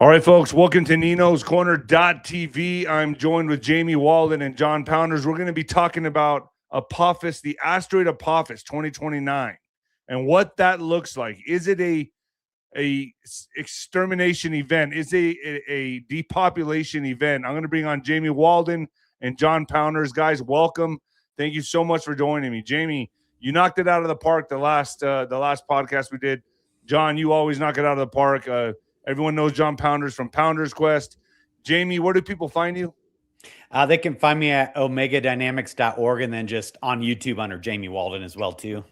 All right, folks, welcome to Nino's Corner.tv. I'm joined with Jamie Walden and John Pounders. We're going to be talking about Apophis, the asteroid Apophis 2029, and what that looks like. Is it a extermination event? Is it a depopulation event? I'm going to bring on Jamie Walden and John Pounders. Guys, welcome. Thank you so much for joining me. Jamie, you knocked it out of the park the last podcast we did. John, you always knock it out of the park. Everyone knows John Pounders from Pounders Quest. Jamie, where do people find you? They can find me at omegadynamics.org and then just on YouTube under Jamie Walden as well, too.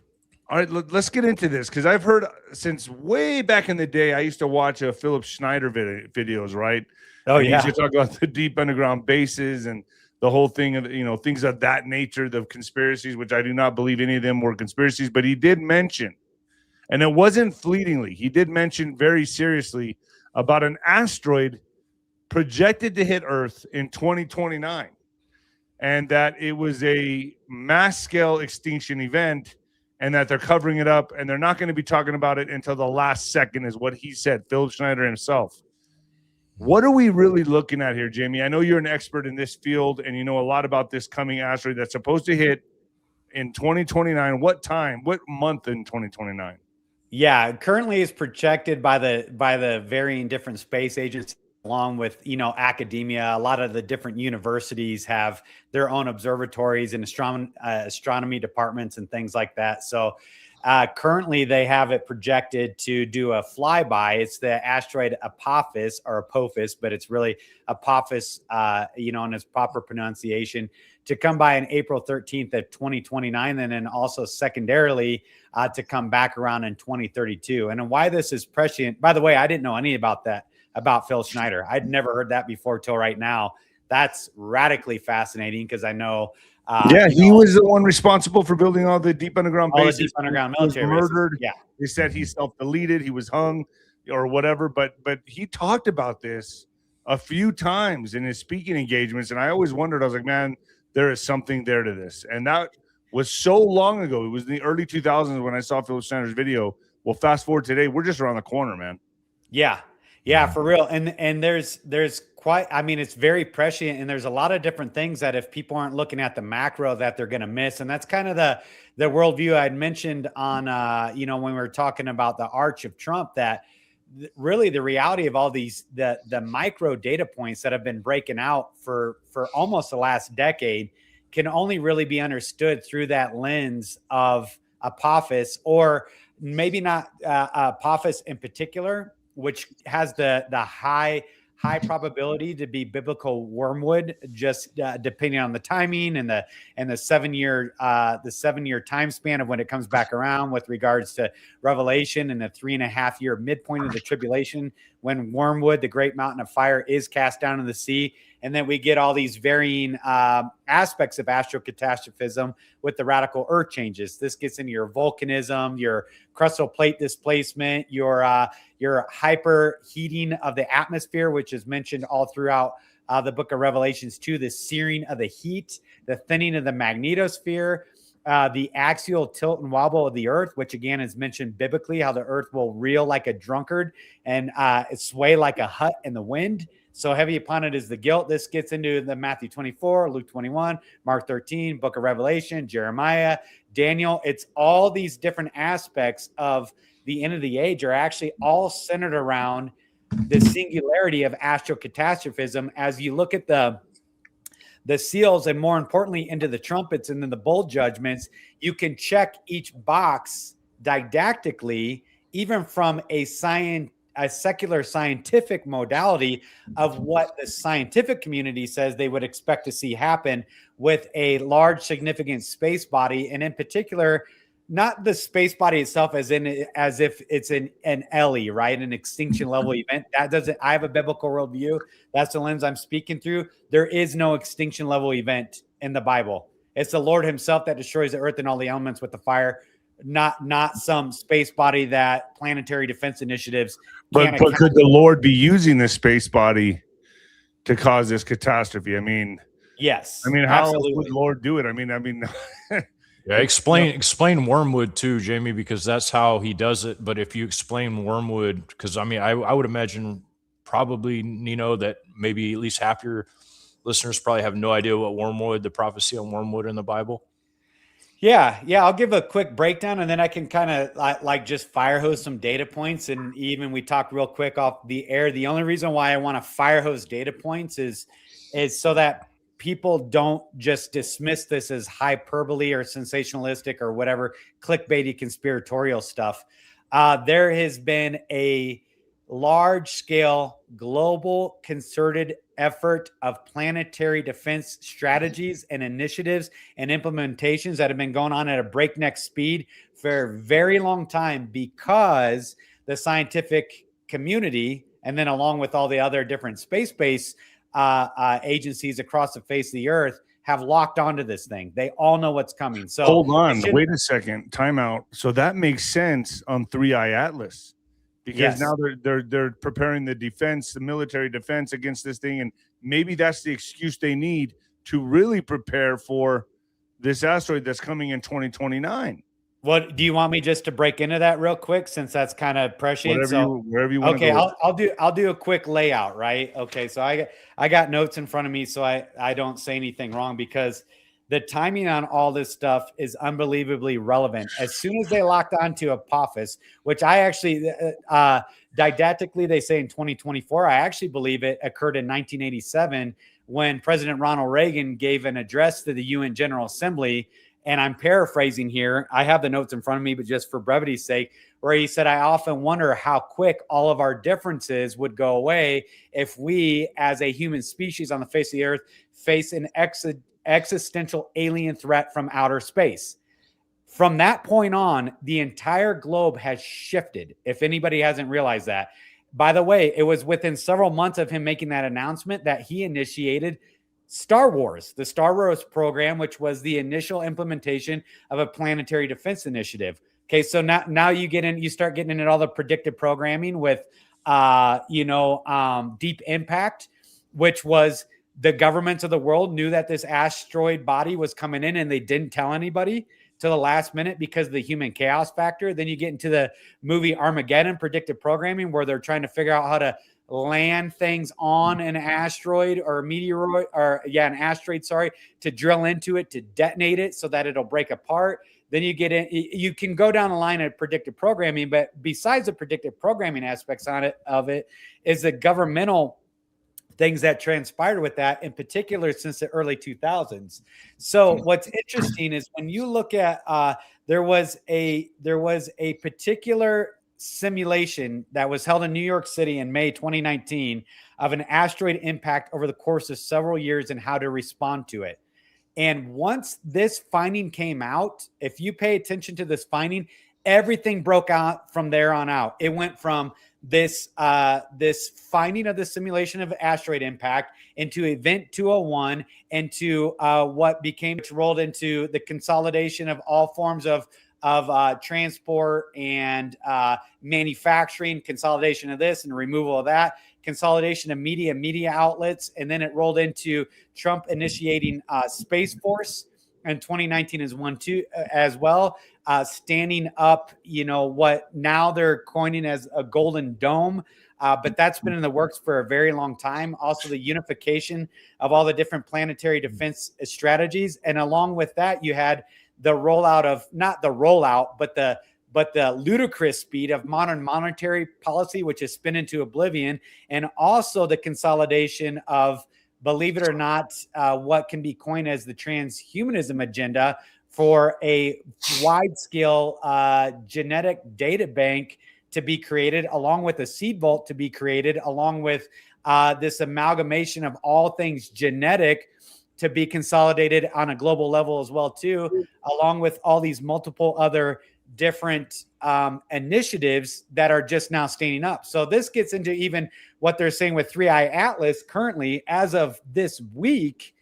All right, let's get into this because I've heard since way back in the day, I used to watch Philip Schneider videos, right? Oh, and yeah. He used to talk about the deep underground bases and the whole thing of, things of that nature, the conspiracies, which I do not believe any of them were conspiracies, but he did mention, and it wasn't fleetingly, he did mention very seriously about an asteroid projected to hit Earth in 2029, and that it was a mass-scale extinction event, and that they're covering it up, and they're not going to be talking about it until the last second, is what he said, Philip Schneider himself. What are we really looking at here, Jamie? I know you're an expert in this field, and you know a lot about this coming asteroid that's supposed to hit in 2029. What time? What month in 2029? Yeah, currently is projected by the varying different space agencies, along with academia. A lot of the different universities have their own observatories and astronomy departments and things like that. So currently they have it projected to do a flyby. It's the asteroid Apophis, but it's really Apophis, in its proper pronunciation, to come by on April 13th of 2029, and then also secondarily to come back around in 2032. And why this is prescient, by the way, I didn't know any about that, about Phil Schneider. I'd never heard that before till right now. That's radically fascinating because I know. He was the one responsible for building all the deep underground bases. The deep underground military murdered. Bases. Yeah. They said he self-deleted, he was hung or whatever, but he talked about this a few times in his speaking engagements, and I always wondered, I was like, man, there is something there to this. And that was so long ago. It was in the early 2000s when I saw Philip Schneider's video. Well, fast forward today, we're just around the corner, man. Yeah, for real. And there's quite, it's very prescient, and there's a lot of different things that if people aren't looking at the macro that they're going to miss. And that's kind of the worldview I'd mentioned on, when we were talking about the Arch of Trump, that really the reality of all these, the micro data points that have been breaking out for almost the last decade can only really be understood through that lens of Apophis, or maybe not Apophis in particular, which has the high probability to be biblical wormwood, just depending on the timing and the 7 year time span of when it comes back around with regards to Revelation, and the 3.5 year midpoint of the tribulation when wormwood, the great mountain of fire, is cast down in the sea. And then we get all these varying aspects of astrocatastrophism with the radical earth changes. This gets into your volcanism, your crustal plate displacement, your hyper heating of the atmosphere, which is mentioned all throughout the book of Revelations 2, the searing of the heat, the thinning of the magnetosphere, the axial tilt and wobble of the earth, which again is mentioned biblically, how the earth will reel like a drunkard and sway like a hut in the wind. So heavy upon it is the guilt. This gets into the Matthew 24, Luke 21, Mark 13, book of Revelation, Jeremiah, Daniel. It's all these different aspects of the end of the age are actually all centered around the singularity of astrocatastrophism. As you look at the seals, and more importantly into the trumpets and then the bowl judgments, you can check each box didactically, even from a secular scientific modality of what the scientific community says they would expect to see happen with a large significant space body, and in particular, not the space body itself as if it's an LE, right? An extinction level event. That doesn't, I have a biblical worldview. That's the lens I'm speaking through. There is no extinction level event in the Bible. It's the Lord himself that destroys the earth and all the elements with the fire, not some space body that planetary defense initiatives. But could the Lord be using this space body to cause this catastrophe? I mean, yes. I mean, how would the Lord do it? I mean, yeah, explain wormwood too, Jamie, because that's how he does it. But if you explain wormwood, because I mean, I would imagine probably, that maybe at least half your listeners probably have no idea what wormwood, the prophecy on wormwood in the Bible? Yeah. I'll give a quick breakdown, and then I can kind of like just fire hose some data points. And even we talk real quick off the air. The only reason why I want to fire hose data points is so that people don't just dismiss this as hyperbole or sensationalistic or whatever clickbaity conspiratorial stuff. There has been a large scale global concerted effort of planetary defense strategies and initiatives and implementations that have been going on at a breakneck speed for a very long time, because the scientific community, and then along with all the other different space-based agencies across the face of the earth, have locked onto this thing. They all know what's coming. So hold on, wait a second, time out. So that makes sense on 3i Atlas, because now they're preparing the defense, the military defense against this thing, and maybe that's the excuse they need to really prepare for this asteroid that's coming in 2029. What do you want me just to break into that real quick, since that's kind of prescient? Wherever you want to go. I'll do a quick layout, right? Okay, so I got notes in front of me, so I don't say anything wrong, because the timing on all this stuff is unbelievably relevant. As soon as they locked onto Apophis, which I actually didactically they say in 2024, I actually believe it occurred in 1987 when President Ronald Reagan gave an address to the UN General Assembly. And I'm paraphrasing here. I have the notes in front of me, but just for brevity's sake, where he said, I often wonder how quick all of our differences would go away if we, as a human species on the face of the earth, face an existential alien threat from outer space. From that point on, the entire globe has shifted, if anybody hasn't realized that. By the way, it was within several months of him making that announcement that he initiated Star Wars, the Star Wars program, which was the initial implementation of a planetary defense initiative. Okay, so now you start getting into all the predictive programming with, Deep Impact, which was the governments of the world knew that this asteroid body was coming in, and they didn't tell anybody to the last minute because of the human chaos factor. Then you get into the movie Armageddon, predictive programming, where they're trying to figure out how to land things on an asteroid or a meteoroid, an asteroid, to drill into it, to detonate it so that it'll break apart. Then you get in, you can go down the line of predictive programming, but besides the predictive programming aspects of it is the governmental things that transpired with that, in particular since the early 2000s. So what's interesting is when you look at there was a particular simulation that was held in New York City in May 2019 of an asteroid impact over the course of several years and how to respond to it. And once this finding came out, if you pay attention to this finding, everything broke out from there on out. It went from this finding of the simulation of asteroid impact into Event 201, into what became rolled into the consolidation of all forms of transport and manufacturing, consolidation of this and removal of that, consolidation of media outlets, and then it rolled into Trump initiating Space Force in 2019 as well, standing up, what now they're coining as a golden dome. But that's been in the works for a very long time. Also, the unification of all the different planetary defense strategies. And along with that, you had the rollout of, not the rollout, but the ludicrous speed of modern monetary policy, which is spun into oblivion. And also the consolidation of, believe it or not, what can be coined as the transhumanism agenda for a wide-scale genetic data bank to be created, along with a seed vault to be created, along with this amalgamation of all things genetic to be consolidated on a global level as well, too, along with all these multiple other different initiatives that are just now standing up. So this gets into even what they're saying with 3i Atlas currently. As of this week,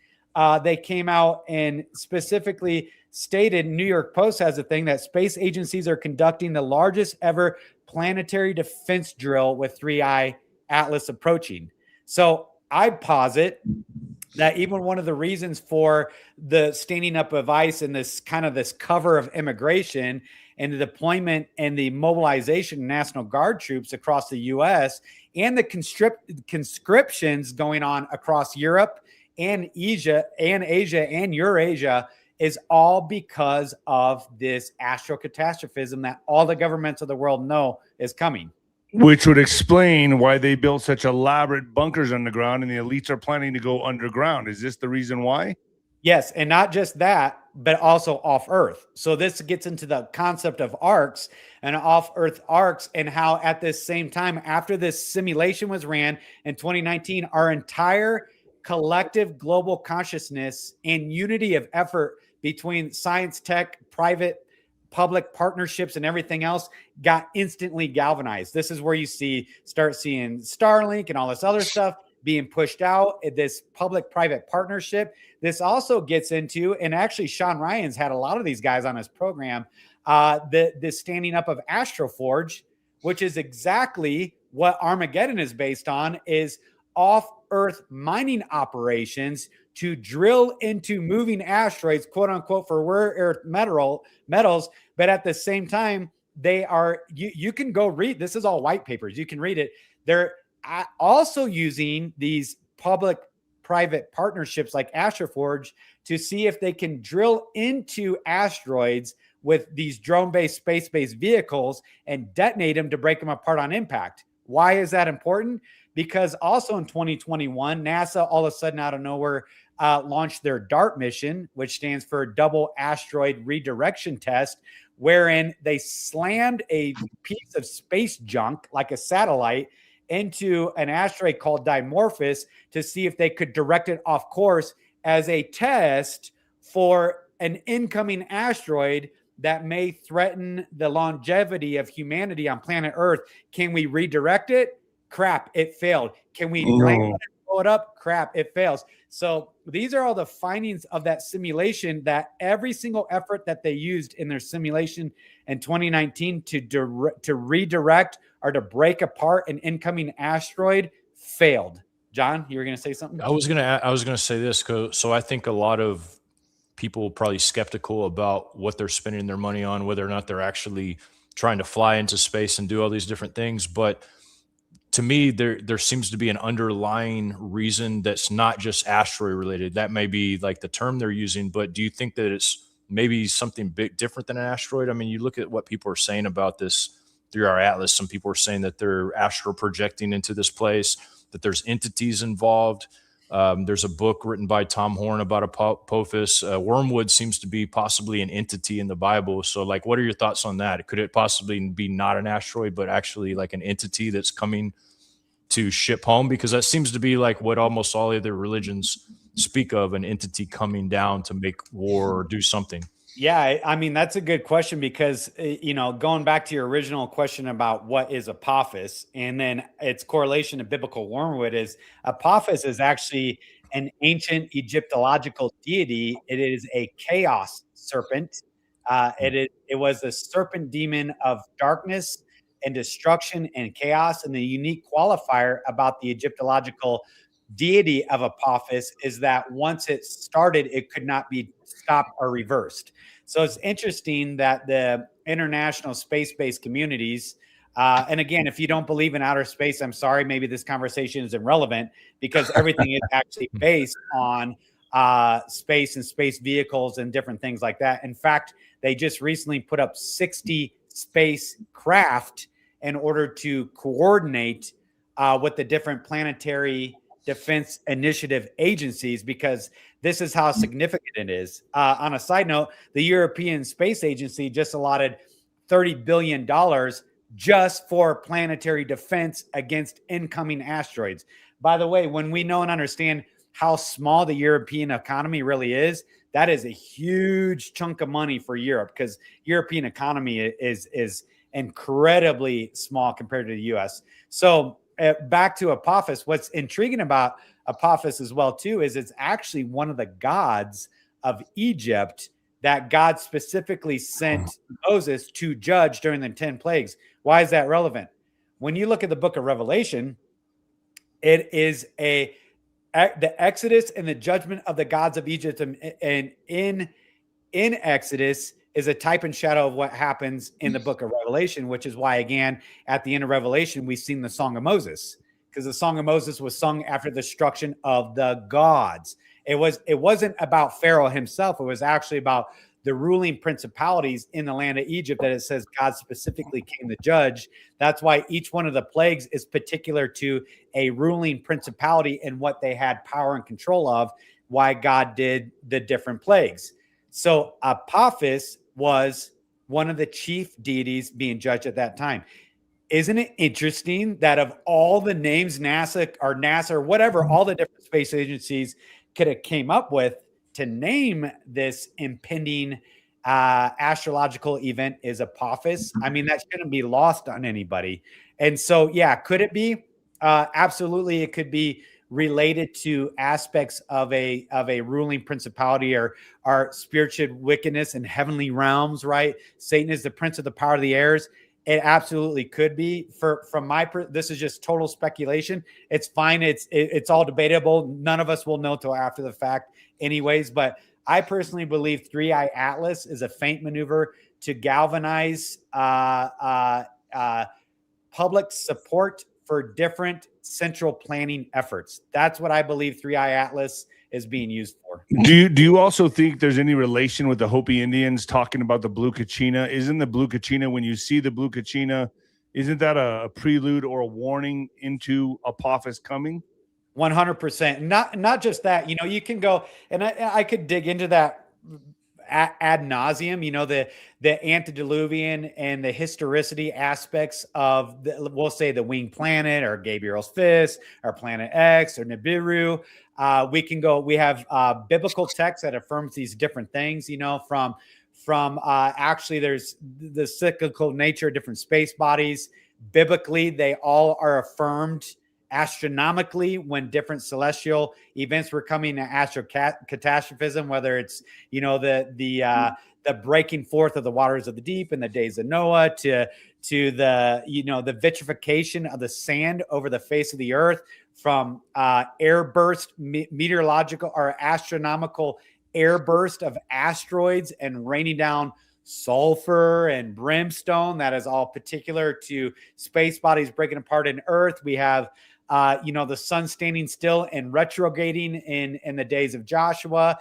they came out and specifically stated, New York Post has a thing, that space agencies are conducting the largest ever planetary defense drill with 3i Atlas approaching. So I posit that even one of the reasons for the standing up of ICE and this cover of immigration and the deployment and the mobilization of National Guard troops across the U.S. and the conscriptions going on across Europe and Asia and Eurasia is all because of this astrocatastrophism that all the governments of the world know is coming. Which would explain why they built such elaborate bunkers underground and the elites are planning to go underground. Is this the reason why? Yes, and not just that, but also off Earth. So this gets into the concept of arcs and off Earth arcs, and how at this same time, after this simulation was ran in 2019, our entire collective global consciousness and unity of effort between science, tech, private, public partnerships, and everything else got instantly galvanized. This is where you start seeing Starlink and all this other stuff being pushed out, this public-private partnership. This also gets into, and actually Sean Ryan's had a lot of these guys on his program, the standing up of Astroforge, which is exactly what Armageddon is based on, is off-Earth mining operations to drill into moving asteroids, quote unquote, for rare earth metals. But at the same time, they are, you can go read, this is all white papers, you can read it. They're also using these public-private partnerships like Astroforge to see if they can drill into asteroids with these drone-based, space-based vehicles and detonate them to break them apart on impact. Why is that important? Because also in 2021, NASA all of a sudden out of nowhere launched their DART mission, which stands for Double Asteroid Redirection Test, wherein they slammed a piece of space junk like a satellite into an asteroid called Dimorphos to see if they could direct it off course as a test for an incoming asteroid that may threaten the longevity of humanity on planet Earth. Can we redirect it? Crap, it failed. Can we blow it up? Crap, it fails. So these are all the findings of that simulation, that every single effort that they used in their simulation in 2019 to redirect or to break apart an incoming asteroid failed. John, you were going to say something? I was going to say this. So I think a lot of people probably skeptical about what they're spending their money on, whether or not they're actually trying to fly into space and do all these different things. But to me, there seems to be an underlying reason that's not just asteroid related. That may be like the term they're using, but do you think that it's maybe something big different than an asteroid? I mean, you look at what people are saying about this through our atlas. Some people are saying that they're astral projecting into this place, that there's entities involved. There's a book written by Tom Horn about Apophis. Wormwood seems to be possibly an entity in the Bible. So like, what are your thoughts on that? Could it possibly be not an asteroid, but actually like an entity that's coming to ship home? Because that seems to be like what almost all other religions speak of, an entity coming down to make war or do something. Yeah, I mean, that's a good question because, going back to your original question about what is Apophis and then its correlation to biblical wormwood, is Apophis is actually an ancient Egyptological deity. It is a chaos serpent. It was a serpent demon of darkness and destruction and chaos. And the unique qualifier about the Egyptological deity of Apophis is that once it started, it could not be stopped or reversed. So it's interesting that the international space-based communities, and again, if you don't believe in outer space, I'm sorry, maybe this conversation is irrelevant, because everything is actually based on space and space vehicles and different things like that. In fact, they just recently put up 60 spacecraft in order to coordinate with the different planetary defense initiative agencies, because this is how significant it is. On a side note, the European Space Agency just allotted $30 billion just for planetary defense against incoming asteroids. By the way, when we know and understand how small the European economy really is, that is a huge chunk of money for Europe, because European economy is incredibly small compared to the US. So back to Apophis, what's intriguing about Apophis as well too is it's actually one of the gods of Egypt that God specifically sent Moses to judge during the 10 plagues. Why is that relevant? When you look at the book of Revelation, it is the Exodus and the judgment of the gods of Egypt, and in Exodus is a type and shadow of what happens in the book of Revelation, which is why, again, at the end of Revelation, we've seen the Song of Moses. because the Song of Moses was sung after the destruction of the gods. It wasn't about Pharaoh himself. It was actually about the ruling principalities in the land of Egypt that it says God specifically came to judge. That's why each one of the plagues is particular to a ruling principality and what they had power and control of, why God did the different plagues. So Apophis was one of the chief deities being judged at that time. Isn't it interesting that of all the names NASA or whatever, all the different space agencies could have came up with to name this impending astrological event is Apophis? I mean, that shouldn't be lost on anybody. And so, yeah, could it be? Absolutely, it could be related to aspects of a ruling principality or spiritual wickedness in heavenly realms, right? Satan is the prince of the power of the airs. It absolutely could be. From my this is just total speculation. It's fine. It's all debatable. None of us will know till after the fact, anyways. But I personally believe 3i Atlas is a feint maneuver to galvanize public support for different central planning efforts. That's what I believe 3i Atlas is being used for. Do you also think there's any relation with the Hopi Indians talking about the blue kachina? Isn't the blue kachina, when you see the blue kachina, isn't that a prelude or a warning into Apophis coming? 100%. Not just that, you can go, and I could dig into that ad nauseum, the antediluvian and the historicity aspects of we'll say the winged planet or Gabriel's fist or Planet X or Nibiru. We have biblical text that affirms these different things, from actually there's the cyclical nature of different space bodies. Biblically, they all are affirmed astronomically when different celestial events were coming to astrocatastrophism, whether it's the breaking forth of the waters of the deep in the days of Noah to the the vitrification of the sand over the face of the earth, from airburst meteorological or astronomical airburst of asteroids and raining down sulfur and brimstone. That is all particular to space bodies breaking apart in earth. We have the sun standing still and retrograding in the days of Joshua.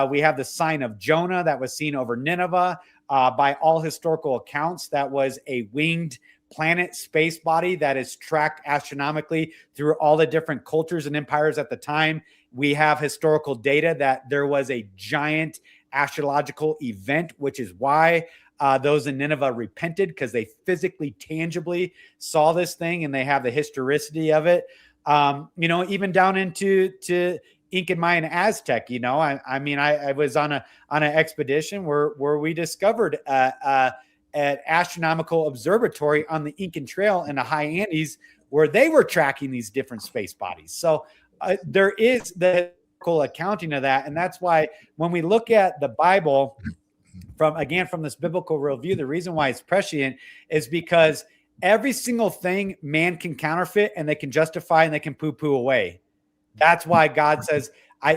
We have the sign of Jonah that was seen over Nineveh. By all historical accounts, that was a winged planet space body that is tracked astronomically through all the different cultures and empires at the time. We have historical data that there was a giant astrological event, which is why those in Nineveh repented, because they physically, tangibly saw this thing, and they have the historicity of it. Even down into Incan, Mayan, Aztec. I was on an expedition where we discovered an astronomical observatory on the Incan Trail in the high Andes, where they were tracking these different space bodies. So there is the accounting of that, and that's why when we look at the Bible from this biblical worldview, the reason why it's prescient is because every single thing man can counterfeit and they can justify and they can poo-poo away. That's why God says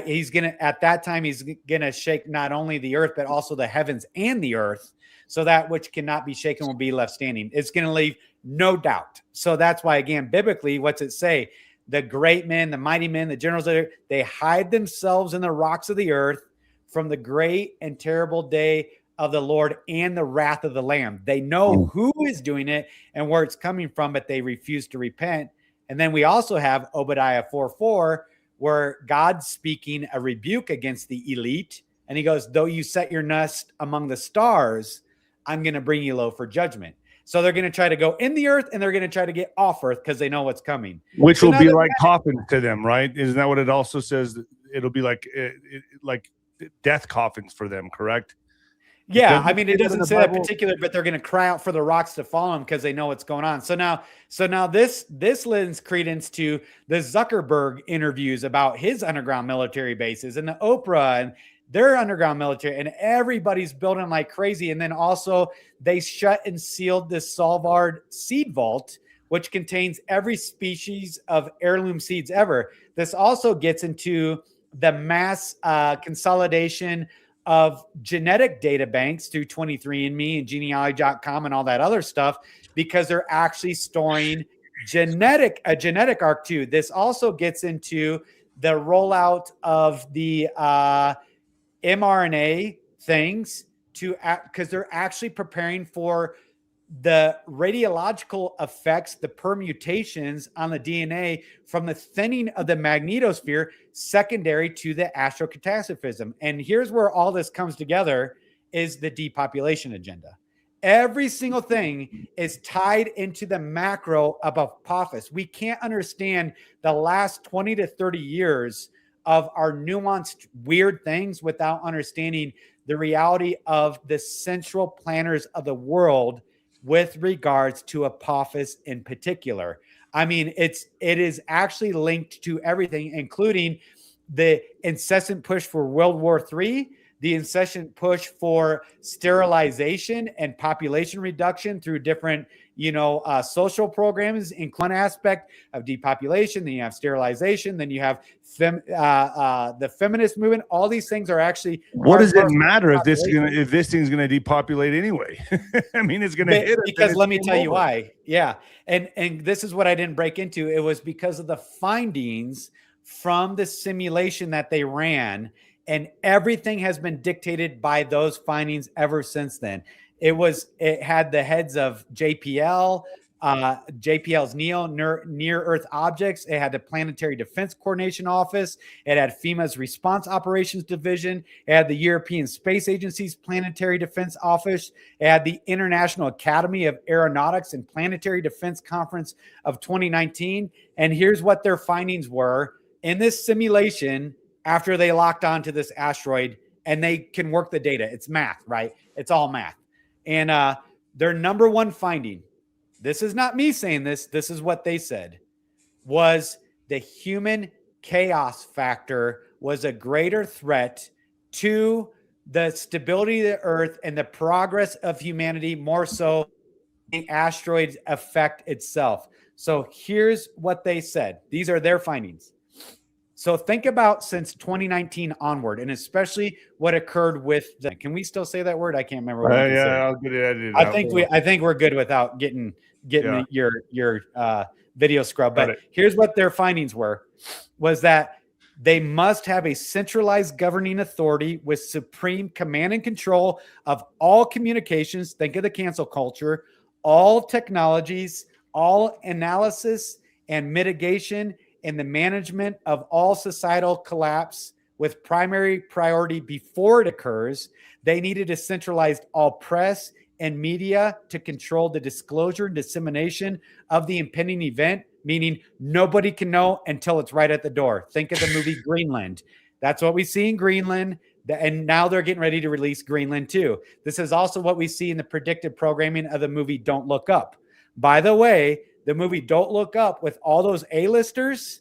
he's gonna shake not only the earth but also the heavens and the earth, so that which cannot be shaken will be left standing. It's going to leave no doubt. So that's why, again, biblically, what's it say? The great men, the mighty men, the generals, they hide themselves in the rocks of the earth from the great and terrible day of the Lord and the wrath of the Lamb. They know who is doing it and where it's coming from, but they refuse to repent. And then we also have Obadiah 4:4, where God's speaking a rebuke against the elite. And he goes, though you set your nest among the stars, I'm going to bring you low for judgment. So they're going to try to go in the earth, and they're going to try to get off earth because they know what's coming. Which will be like coffins to them, right? Isn't that what it also says? It'll be like death coffins for them, correct? Yeah, I mean, it doesn't say that particular, but they're going to cry out for the rocks to fall on because they know what's going on. So now this lends credence to the Zuckerberg interviews about his underground military bases, and the Oprah and their underground military, and everybody's building like crazy. And then also they shut and sealed this Svalbard seed vault, which contains every species of heirloom seeds ever. This also gets into the mass consolidation of genetic data banks through 23andMe and genealogy.com and all that other stuff, because they're actually storing a genetic arc too. This also gets into the rollout of the mRNA things because they're actually preparing for the radiological effects, the permutations on the DNA from the thinning of the magnetosphere secondary to the astrocatastrophism. And here's where all this comes together is the depopulation agenda. Every single thing is tied into the macro of Apophis. We can't understand the last 20 to 30 years of our nuanced, weird things without understanding the reality of the central planners of the world with regards to Apophis in particular. I mean, it is actually linked to everything, including the incessant push for World War III, the incessant push for sterilization and population reduction through different, social programs. In one aspect of depopulation, then you have sterilization, then you have the feminist movement. All these things are actually. What does it matter if this thing's gonna depopulate anyway? I mean, it's gonna hit us because let me tell you why. Yeah, and this is what I didn't break into. It was because of the findings from the simulation that they ran. And everything has been dictated by those findings ever since then. It had the heads of JPL, JPL's near Earth objects. It had the Planetary Defense Coordination Office. It had FEMA's Response Operations Division. It had the European Space Agency's Planetary Defense Office. It had the International Academy of Aeronautics and Planetary Defense Conference of 2019. And here's what their findings were in this simulation after they locked onto this asteroid, and they can work the data. It's math, right? It's all math. And their number one finding, this is not me saying this, this is what they said, was the human chaos factor was a greater threat to the stability of the Earth and the progress of humanity, more so the asteroid's effect itself. So here's what they said. These are their findings. So think about since 2019 onward, and especially what occurred with the. Can we still say that word? I can't remember. What I'll get it edited. I think we're good without getting your video scrub. But here's what their findings was that they must have a centralized governing authority with supreme command and control of all communications. Think of the cancel culture, all technologies, all analysis and mitigation, and the management of all societal collapse with primary priority before it occurs. They needed to centralize all press and media to control the disclosure and dissemination of the impending event, meaning nobody can know until it's right at the door. Think of the movie Greenland. That's what we see in Greenland. And now they're getting ready to release Greenland too. This is also what we see in the predictive programming of the movie Don't Look Up. By the way, the movie Don't Look Up with all those A-listers,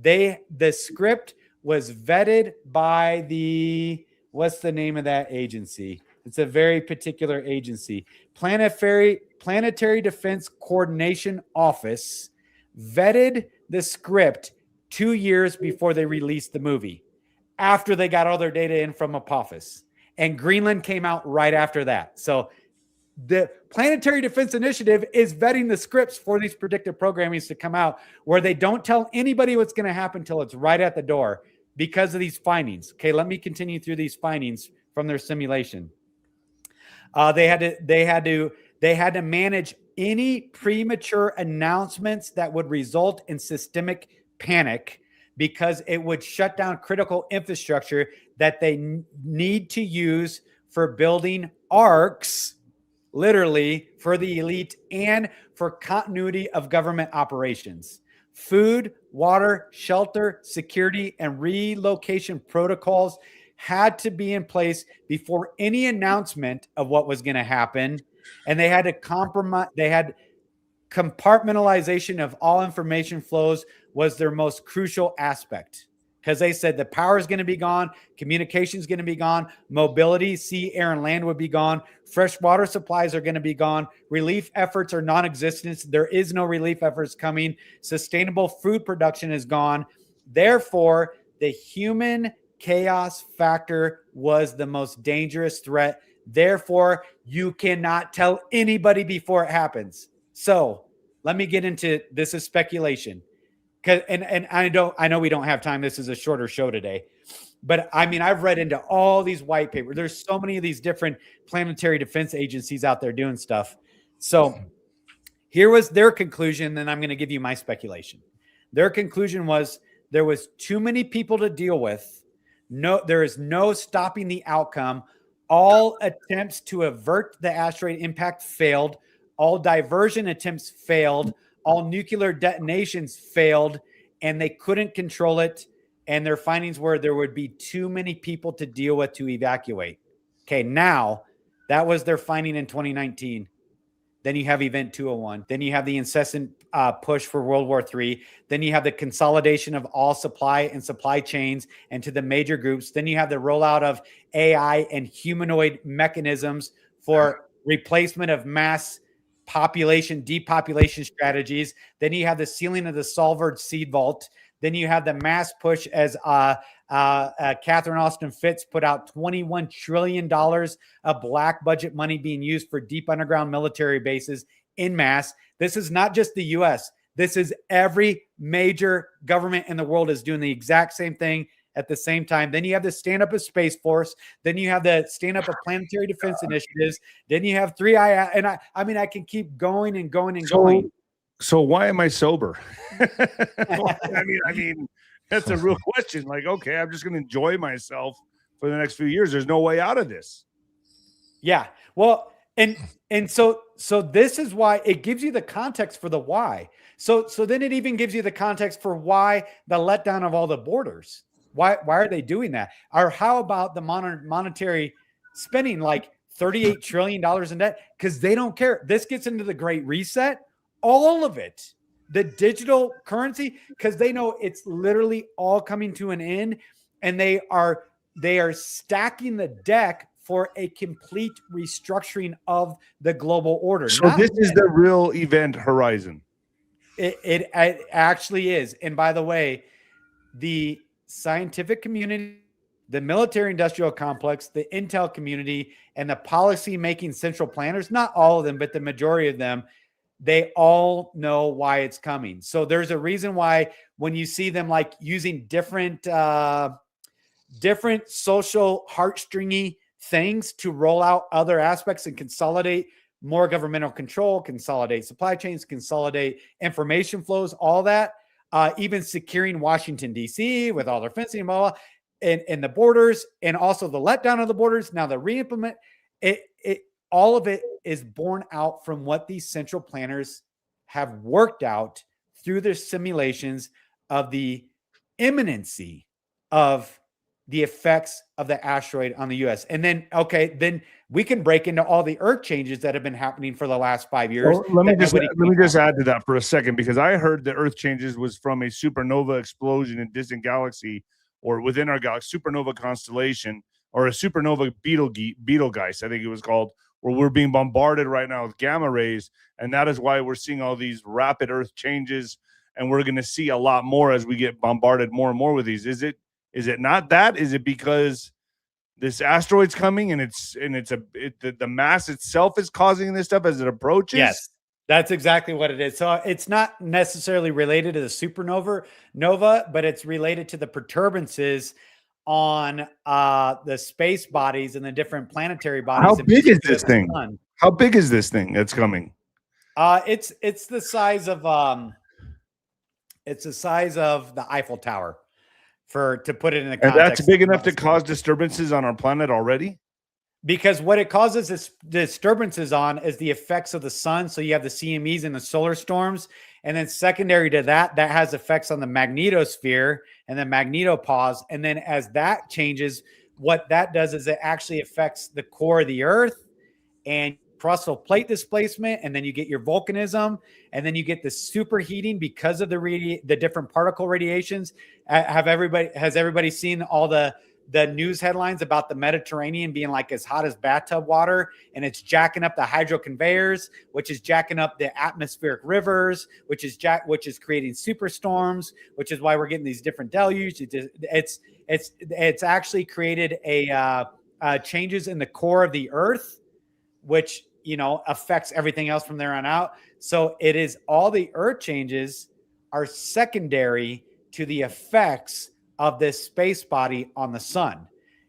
the script was vetted by what's the name of that agency? It's a very particular agency. Planetary Defense Coordination Office vetted the script 2 years before they released the movie, after they got all their data in from Apophis. And Greenland came out right after that. So the Planetary Defense Initiative is vetting the scripts for these predictive programmings to come out where they don't tell anybody what's going to happen until it's right at the door because of these findings. Okay, let me continue through these findings from their simulation. They had to manage any premature announcements that would result in systemic panic because it would shut down critical infrastructure that they need to use for building arcs, literally for the elite and for continuity of government operations. Food, water, shelter, security, and relocation protocols had to be in place before any announcement of what was going to happen. And they had to compartmentalization of all information flows was their most crucial aspect. Because they said the power is going to be gone, communication is going to be gone, mobility, sea, air, and land would be gone, fresh water supplies are going to be gone, relief efforts are non-existent, there is no relief efforts coming, sustainable food production is gone. Therefore, the human chaos factor was the most dangerous threat. Therefore, you cannot tell anybody before it happens. So let me get into this is speculation. And I know we don't have time. This is a shorter show today. But I mean, I've read into all these white papers. There's so many of these different planetary defense agencies out there doing stuff. So here was their conclusion. Then I'm going to give you my speculation. Their conclusion was there was too many people to deal with. No, there is no stopping the outcome. All attempts to avert the asteroid impact failed. All diversion attempts failed. All nuclear detonations failed, and they couldn't control it. And their findings were there would be too many people to deal with to evacuate. Okay, now that was their finding in 2019. Then you have Event 201. Then you have the incessant push for World War III. Then you have the consolidation of all supply and supply chains into the major groups. Then you have the rollout of AI and humanoid mechanisms for replacement of mass population, depopulation strategies. Then you have the sealing of the Salford seed vault. Then you have the mass push as Catherine Austin Fitts put out $21 trillion of black budget money being used for deep underground military bases in mass. This is not just the U.S. This is every major government in the world is doing the exact same thing at the same time. Then you have the stand up of Space Force. Then you have the stand up of planetary defense initiatives. Then you have 3I. And I mean, I can keep going and going and going. So why am I sober? I mean, that's a real question. Like, okay, I'm just going to enjoy myself for the next few years. There's no way out of this. Yeah. Well, and so this is why it gives you the context for the why. So then it even gives you the context for why the letdown of all the borders. Why are they doing that? Or how about the monetary spending, like $38 trillion in debt? Because they don't care. This gets into the Great Reset. All of it, the digital currency, because they know it's literally all coming to an end, and they are stacking the deck for a complete restructuring of the global order. So this is the real event horizon. It actually is. And by the way, the scientific community, the military industrial complex, the intel community, and the policy making central planners, not all of them, but the majority of them, they all know why it's coming. So there's a reason why when you see them like using different social heartstringy things to roll out other aspects and consolidate more governmental control, consolidate supply chains, consolidate information flows, all that, even securing Washington, D.C. with all their fencing, blah, blah, and the borders, and also the letdown of the borders. Now the reimplement, all of it is born out from what these central planners have worked out through their simulations of the imminency of the effects of the asteroid on the U.S. And then, okay, then we can break into all the Earth changes that have been happening for the last 5 years. Well, let me just add to that for a second, because I heard the Earth changes was from a supernova explosion in distant galaxy, or within our galaxy, supernova constellation, or a supernova Betelgeuse, I think it was called, where we're being bombarded right now with gamma rays, and that is why we're seeing all these rapid Earth changes, and we're going to see a lot more as we get bombarded more and more with these. Is it not that? Is it because this asteroid's coming and the mass itself is causing this stuff as it approaches? Yes, that's exactly what it is. So it's not necessarily related to the supernova, but it's related to the perturbances on the space bodies and the different planetary bodies. How big is this thing? How big is this thing that's coming? It's the size of the Eiffel Tower, to put it in the context. And that's big enough to cause disturbances on our planet already? Because what it causes this disturbances on is the effects of the sun. So you have the CMEs and the solar storms. And then secondary to that, that has effects on the magnetosphere and the magnetopause. And then as that changes, what that does is it actually affects the core of the Earth and crustal plate displacement. And then you get your volcanism, and then you get the superheating because of the different particle radiations. Has everybody seen all the news headlines about the Mediterranean being like as hot as bathtub water, and it's jacking up the hydro conveyors, which is jacking up the atmospheric rivers, which is creating superstorms, which is why we're getting these different deluges. It's actually created a changes in the core of the Earth, which affects everything else from there on out. So it is all the earth changes are secondary to the effects of this space body on the sun.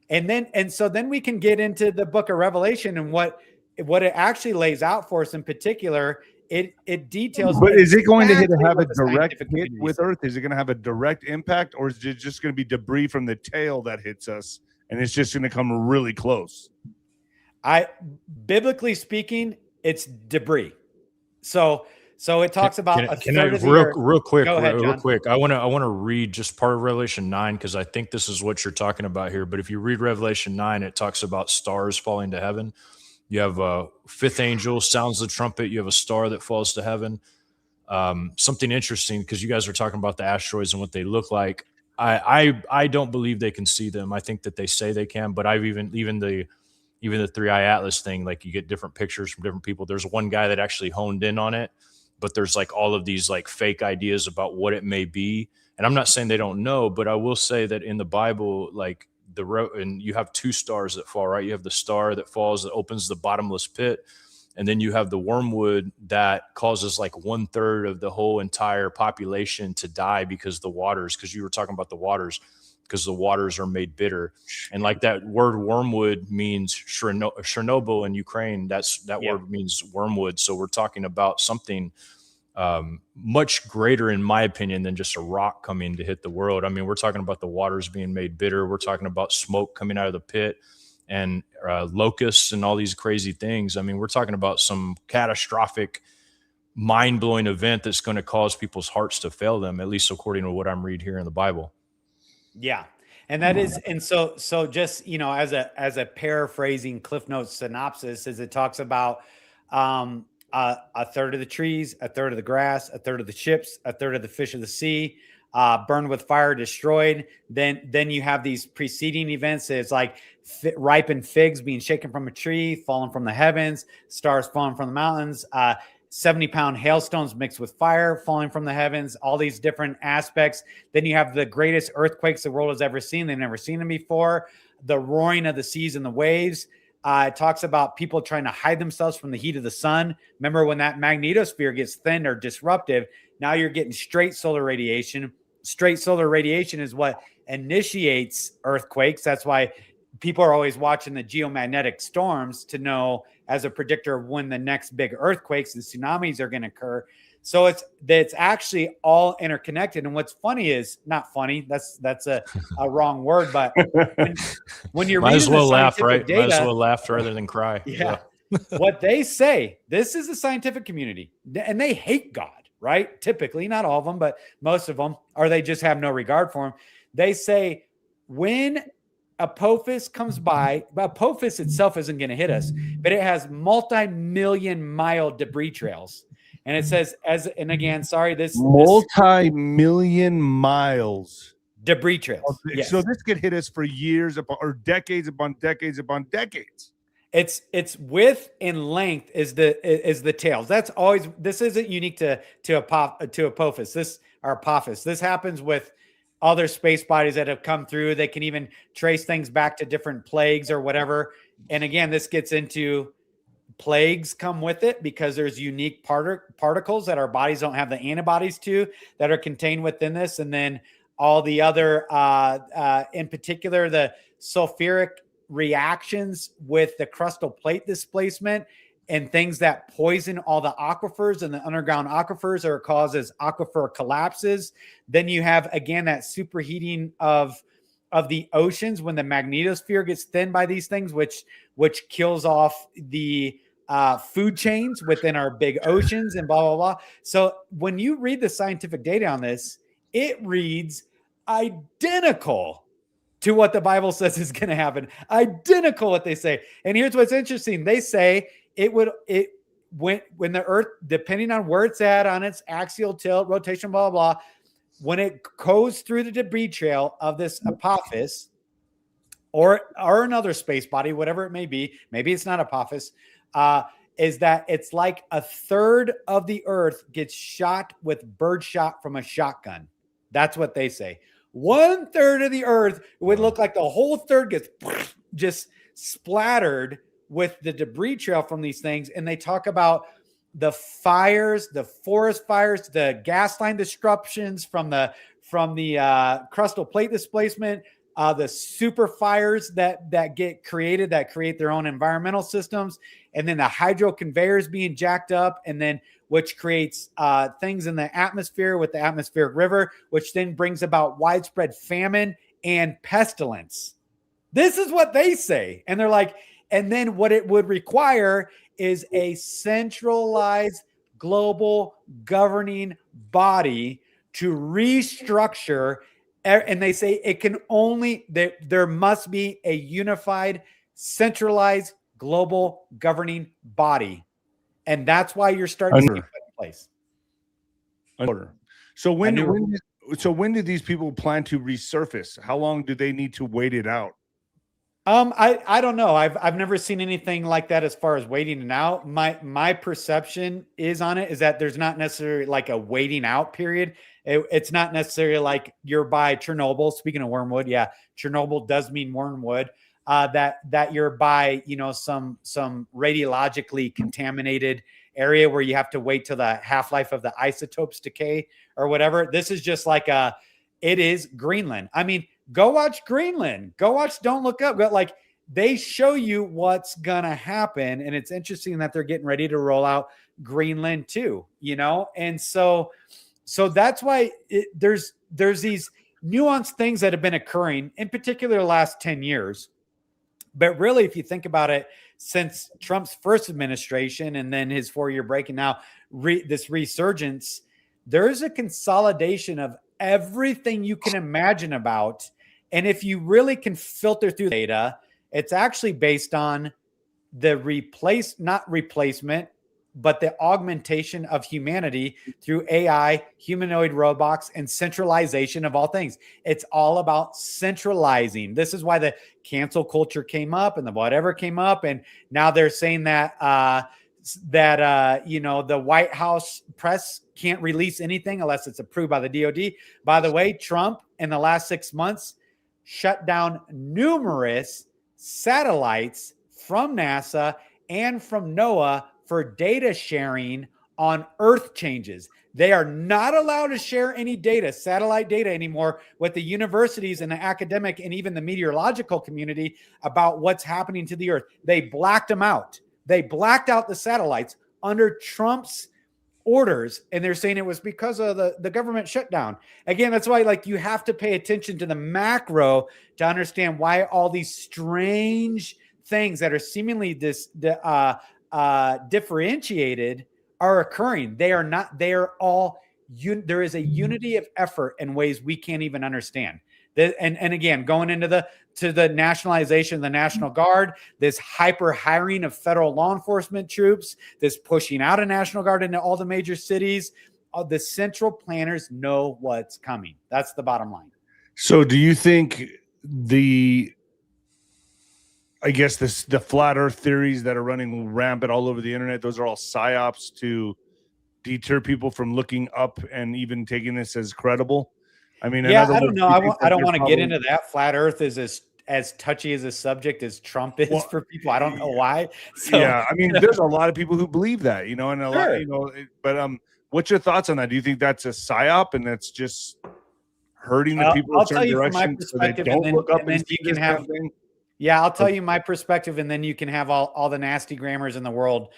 And so then we can get into the book of Revelation and what it actually lays out for us in particular. It details. But is it going to have exactly a what the direct scientific hit community with says. Earth? Is it going to have a direct impact, or is it just going to be debris from the tail that hits us, and it's just going to come really close? Biblically speaking, it's debris. So it talks about a third of the real, earth. real quick, Go ahead, real John. quick. I want to read just part of Revelation 9 because I think this is what you're talking about here. But if you read Revelation 9, it talks about stars falling to heaven. You have a fifth angel sounds the trumpet. You have a star that falls to heaven. Something interesting because you guys are talking about the asteroids and what they look like. I don't believe they can see them. I think that they say they can, but I've even the 3-eye atlas thing, like you get different pictures from different people. There's one guy that actually honed in on it, but there's like all of these like fake ideas about what it may be. And I'm not saying they don't know, but I will say that in the Bible, like and you have two stars that fall, right? You have the star that falls that opens the bottomless pit. And then you have the wormwood that causes like 1/3 of the whole entire population to die because you were talking about the waters, because the waters are made bitter. And like that word wormwood means Chernobyl in Ukraine. That word means wormwood. So we're talking about something much greater, in my opinion, than just a rock coming to hit the world. I mean, we're talking about the waters being made bitter. We're talking about smoke coming out of the pit and locusts and all these crazy things. I mean, we're talking about some catastrophic, mind-blowing event that's going to cause people's hearts to fail them, at least according to what I'm reading here in the Bible. Yeah. And that is, and so just, as a paraphrasing Cliff Notes synopsis, as it talks about a third of the trees, a third of the grass, a third of the ships, a third of the fish of the sea, burned with fire, destroyed. Then you have these preceding events. It's like ripened figs being shaken from a tree, falling from the heavens, stars falling from the mountains, 70-pound hailstones mixed with fire falling from the heavens, all these different aspects. Then you have the greatest earthquakes the world has ever seen. They've never seen them before. The roaring of the seas and the waves. It talks about people trying to hide themselves from the heat of the sun. Remember when that magnetosphere gets thin or disruptive, now you're getting straight solar radiation. Straight solar radiation is what initiates earthquakes. That's why people are always watching the geomagnetic storms to know as a predictor of when the next big earthquakes and tsunamis are going to occur. So it's actually all interconnected. And what's funny is not funny. That's a wrong word, but when you're might as reading well the laugh, scientific right? data, Might as well laugh rather than cry. Yeah. What they say, this is the scientific community, and they hate God, right? Typically, not all of them, but most of them, or they just have no regard for him. They say when Apophis comes by, Apophis itself isn't going to hit us, but it has multi-million-mile debris trails. And it says, this multi-million miles debris trails. Yes. So this could hit us for years or decades upon decades upon decades. It's width and length is the tails. That's always, this isn't unique to Apophis. Apophis. This happens with other space bodies that have come through. They can even trace things back to different plagues or whatever. And again, this gets into plagues come with it because there's unique particles that our bodies don't have the antibodies to that are contained within this. And then all the other, in particular, the sulfuric reactions with the crustal plate displacement and things that poison all the aquifers and the underground aquifers or causes aquifer collapses. Then you have, again, that superheating of the oceans when the magnetosphere gets thinned by these things, which kills off the food chains within our big oceans and blah, blah, blah. So when you read the scientific data on this, it reads identical to what the Bible says is going to happen. Identical what they say. And here's what's interesting. They say when the earth, depending on where it's at on its axial tilt, rotation, blah, blah, blah, when it goes through the debris trail of this Apophis or another space body, whatever it may be, maybe it's not Apophis, is that it's like a third of the earth gets shot with birdshot from a shotgun. That's what they say. 1/3 of the earth would look like the whole third gets just splattered with the debris trail from these things, and they talk about the fires, the forest fires, the gas line disruptions from the crustal plate displacement, the super fires that get created, that create their own environmental systems, and then the hydro conveyors being jacked up, and then which creates things in the atmosphere with the atmospheric river, which then brings about widespread famine and pestilence. This is what they say. And they're like, and then what it would require is a centralized global governing body to restructure. And they say it can only, there must be a unified, centralized global governing body. And that's why you're starting to see it in place. So when do these people plan to resurface? How long do they need to wait it out? I don't know. I've never seen anything like that as far as waiting it out. My perception is on it is that there's not necessarily like a waiting out period. It's not necessarily like you're by Chernobyl. Speaking of wormwood, yeah, Chernobyl does mean wormwood. That you're by, you know, some radiologically contaminated area where you have to wait till the half-life of the isotopes decay or whatever. This is just like it is Greenland. I mean, go watch Greenland. Go watch Don't Look Up. But like they show you what's gonna happen, and it's interesting that they're getting ready to roll out Greenland too. You know, and so that's why there's these nuanced things that have been occurring, in particular, the last 10 years. But really, if you think about it, since Trump's first administration and then his 4-year break, and now this resurgence, there's a consolidation of everything you can imagine about. And if you really can filter through the data, it's actually based on the not replacement, but the augmentation of humanity through AI, humanoid robots, and centralization of all things. It's all about centralizing. This is why the cancel culture came up and the whatever came up. And now they're saying that, you know, the White House press can't release anything unless it's approved by the DOD. By the way, Trump in the last 6 months shut down numerous satellites from NASA and from NOAA for data sharing on Earth changes. They are not allowed to share any data, satellite data anymore, with the universities and the academic and even the meteorological community about what's happening to the Earth. They blacked them out. They blacked out the satellites under Trump's orders, and they're saying it was because of the government shutdown. Again, that's why like you have to pay attention to the macro to understand why all these strange things that are seemingly differentiated are occurring. They are not, they are all, there is a unity of effort in ways we can't even understand. And again, going into the nationalization of the National Guard, this hyper hiring of federal law enforcement troops, this pushing out of National Guard into all the major cities, the central planners know what's coming. That's the bottom line. So do you think the flat earth theories that are running rampant all over the internet, those are all psyops to deter people from looking up and even taking this as credible? I mean, yeah, I don't know. I don't want to get into that. Flat earth is as touchy as a subject as Trump is for people. I don't know why. So, yeah, I mean, there's a lot of people who believe that, you know, and a lot, you know, but what's your thoughts on that? Do you think that's a psyop and that's just hurting the people in certain directions so they don't look up and see this kind of thing? Yeah, I'll tell you my perspective, and then you can have all the nasty grammars in the world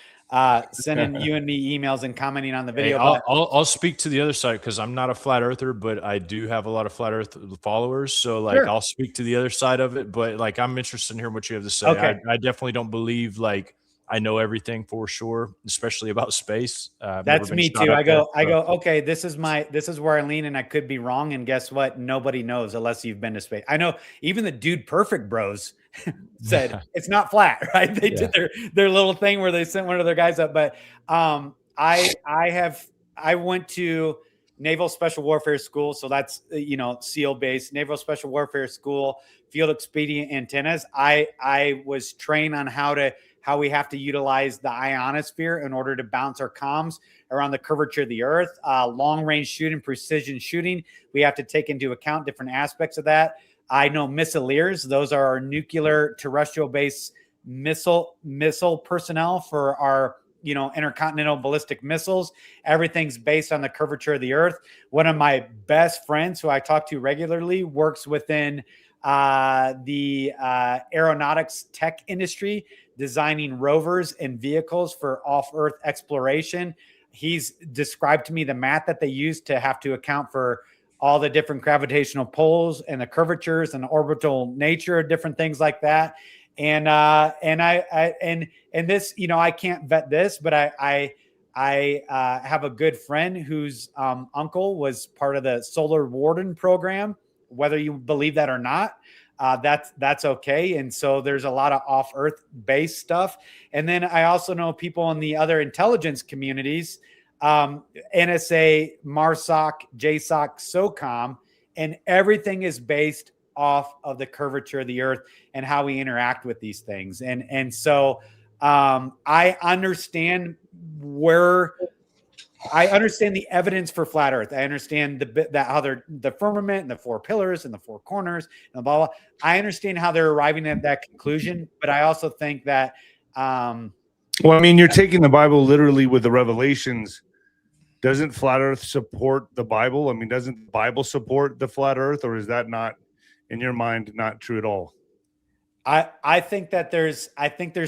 sending you and me emails and commenting on the video. Hey, I'll speak to the other side because I'm not a flat earther, but I do have a lot of flat earth followers. So like I'll speak to the other side of it, but like I'm interested in hearing what you have to say. Okay. I definitely don't believe like I know everything for sure, especially about space. That's me too. I go, okay, this is where I lean, and I could be wrong. And guess what? Nobody knows unless you've been to space. I know even the Dude Perfect bros said it's not flat, right? They did their little thing where they sent one of their guys up. But I went to Naval Special Warfare School, so that's SEAL based Naval Special Warfare School, field expedient antennas. I was trained on how we have to utilize the ionosphere in order to bounce our comms around the curvature of the Earth. Long range shooting, precision shooting. We have to take into account different aspects of that. I know missileers. Those are our nuclear terrestrial based missile personnel for our, intercontinental ballistic missiles. Everything's based on the curvature of the earth. One of my best friends who I talk to regularly works within the aeronautics tech industry, designing rovers and vehicles for off-earth exploration. He's described to me the math that they use to have to account for all the different gravitational pulls and the curvatures and the orbital nature of different things like that. And this, I can't vet this, but I have a good friend whose uncle was part of the Solar Walden program. Whether you believe that or not, that's okay. And so there's a lot of off-earth based stuff. And then I also know people in the other intelligence communities, NSA, MARSOC, JSOC, SOCOM, and everything is based off of the curvature of the earth and how we interact with these things. And so I understand the evidence for flat earth. I understand how they're the firmament and the four pillars and the four corners and blah, blah. I understand how they're arriving at that conclusion, but I also think that, you're taking the Bible literally with the revelations. Doesn't flat earth support the Bible? Doesn't the Bible support the flat earth, or is that not, in your mind, not true at all? I think there's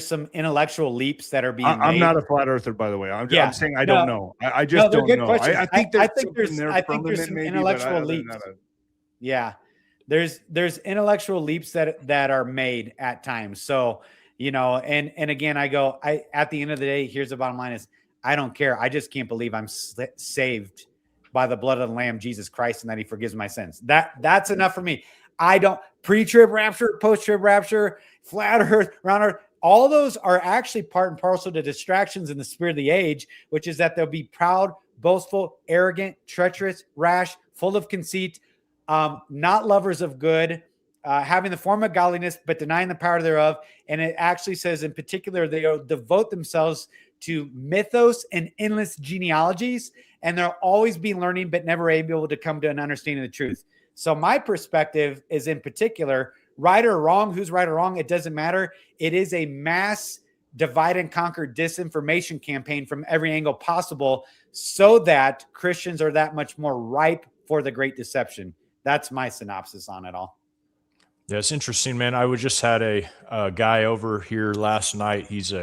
some intellectual leaps that are being made. I'm not a flat earther, by the way. I'm saying I don't know. I just don't know. I think there's some intellectual leaps. Yeah, there's intellectual leaps that are made at times. So, and again, at the end of the day, here's the bottom line is I don't care. I just can't believe I'm saved by the blood of the Lamb, Jesus Christ, and that he forgives my sins. That's enough for me. I don't pre-trib rapture, post-trib rapture, flat earth, round earth. All those are actually part and parcel to distractions in the spirit of the age, which is that they'll be proud, boastful, arrogant, treacherous, rash, full of conceit, not lovers of good, having the form of godliness, but denying the power thereof. And it actually says in particular, they'll devote themselves to mythos and endless genealogies, and they'll always be learning, but never able to come to an understanding of the truth. So my perspective is in particular, right or wrong, who's right or wrong, it doesn't matter. It is a mass divide and conquer disinformation campaign from every angle possible so that Christians are that much more ripe for the great deception. That's my synopsis on it all. Yeah, it's interesting, man. I just had a guy over here last night. He's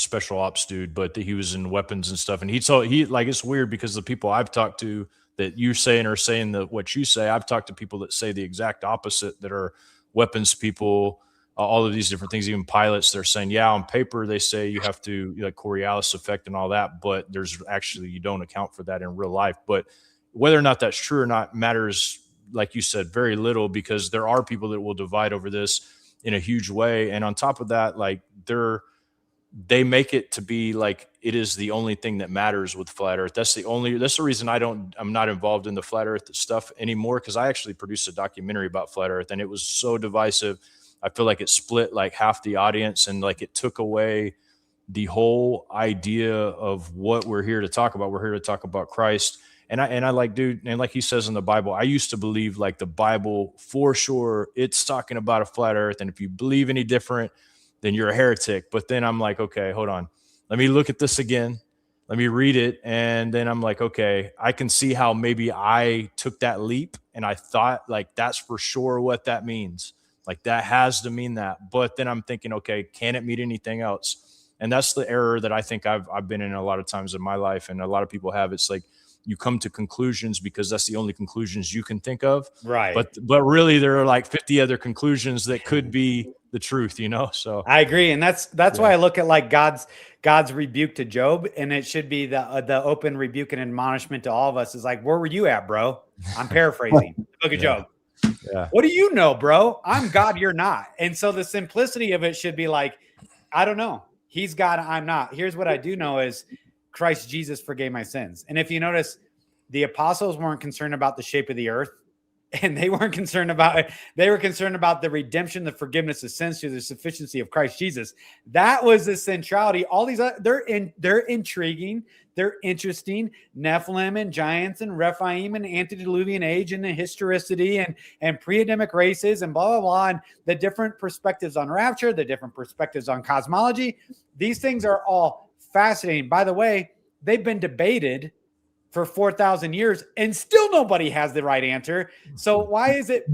special ops dude, but he was in weapons and stuff. And it's weird because the people I've talked to that you're saying are saying what you say. I've talked to people that say the exact opposite, that are weapons people, all of these different things, even pilots. They're saying, yeah, on paper, they say you have to, like Coriolis effect and all that, but there's actually, you don't account for that in real life. But whether or not that's true or not matters, like you said, very little, because there are people that will divide over this in a huge way. And on top of that, like they make it to be like it is the only thing that matters with flat earth. That's the reason I'm not involved in the flat earth stuff anymore, because I actually produced a documentary about flat earth and it was so divisive. I feel like it split like half the audience, and like it took away the whole idea of what we're here to talk about. We're here to talk about Christ. And I like, dude, and like he says in the Bible, I used to believe like the Bible for sure, it's talking about a flat earth. And if you believe any different, then you're a heretic. But then I'm like, okay, hold on. Let me look at this again. Let me read it. And then I'm like, okay, I can see how maybe I took that leap and I thought like, that's for sure what that means. Like that has to mean that. But then I'm thinking, okay, can it mean anything else? And that's the error that I think I've been in a lot of times in my life. And a lot of people have. It's like, you come to conclusions because that's the only conclusions you can think of. Right. But really there are like 50 other conclusions that could be the truth, So I agree. And that's why I look at like God's rebuke to Job, and it should be the open rebuke and admonishment to all of us is like, where were you at, bro? I'm paraphrasing the book of Job. Yeah. What do you know, bro? I'm God, you're not. And so the simplicity of it should be like, I don't know. He's God, I'm not. Here's what I do know is Christ Jesus forgave my sins. And if you notice, the apostles weren't concerned about the shape of the earth, and they weren't concerned about it. They were concerned about the redemption, the forgiveness of sins through the sufficiency of Christ Jesus. That was the centrality. All these they're intriguing. They're interesting. Nephilim and giants and Rephaim and antediluvian age and the historicity and pre-Adamic races and blah, blah, blah. And the different perspectives on rapture, the different perspectives on cosmology. These things are all fascinating. By the way, they've been debated for 4,000 years and still nobody has the right answer. So why is it